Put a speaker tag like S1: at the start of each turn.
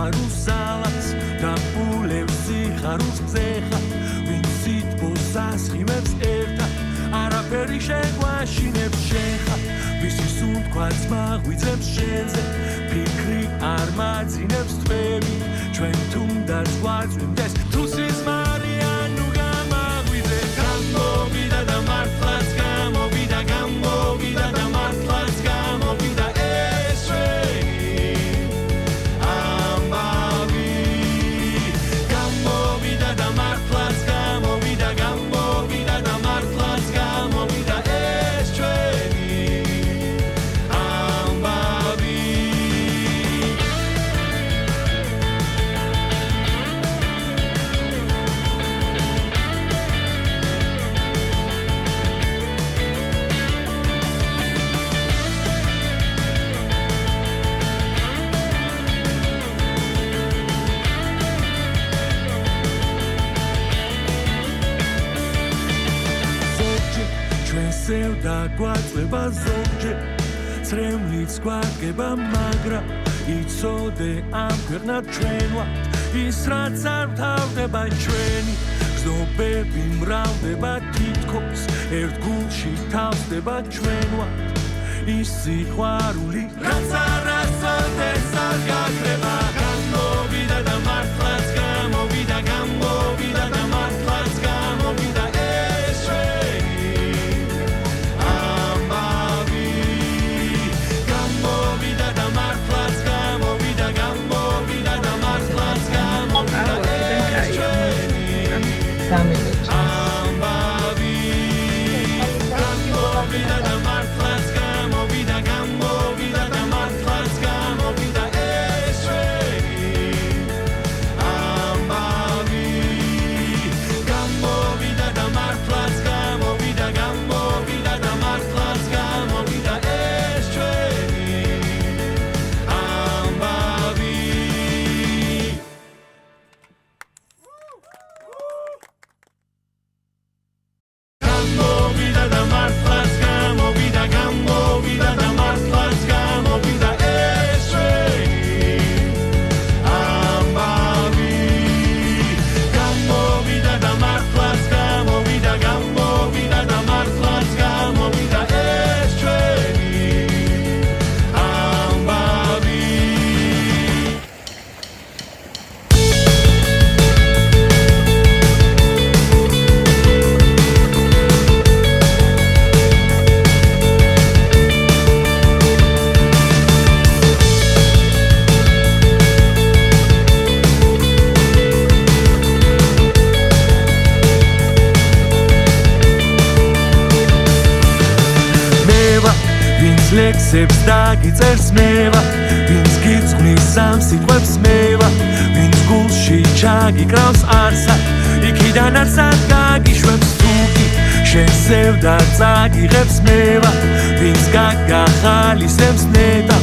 S1: სიხარულს ალას და პულევს სიხარულს გზეხა ვინც სიტყვას ასხივებს ერთად არაფერი შეგვაშინებს შეხა ვისი სუნთქვაც მაღვიძებს შენზე ფიქრი არ მაძინებს თვები ჩვენ თუნდაც გვაწვიმდეს თუ სიზმარია ნუ გამაღვიძე გამოვიდა და მართლაც გამოვიდა გამოვიდა და მართლაც გამოვიდა ეს ჩვენი ამბავი გამოვიდა და მართლაც გამოვიდა გამოვიდა და მართლაც გამოვიდა ეს ჩვენი ამბავი და გვაწვება ზოგჯერ წრემლიც გვაგება მაგრამ იცოდე ამ ქვეყნად ჩვენ ვართ ის რაც არ თავდება ჩვენი გზნობები მრავლდება თითქოს ერთ გულში თავდება ჩვენ ვართ ის სიყვარული რაც არასოდეს არ გაქრება გამოვიდა და მართლაც გამოვიდა გამოვიდა და მართლაც გამოვიდა ეს ჩვენი ლექსებს დაგიწერს მევა ვინც გიძღვნის ამ სიტყვებს მევა ვინც გულში ჩაგიკრავს არსად იქიდანაც არ გაგიშვებს თუკი შენ ზევდა წაგიღებს მევა ვინც გაგახალისებს ნეტა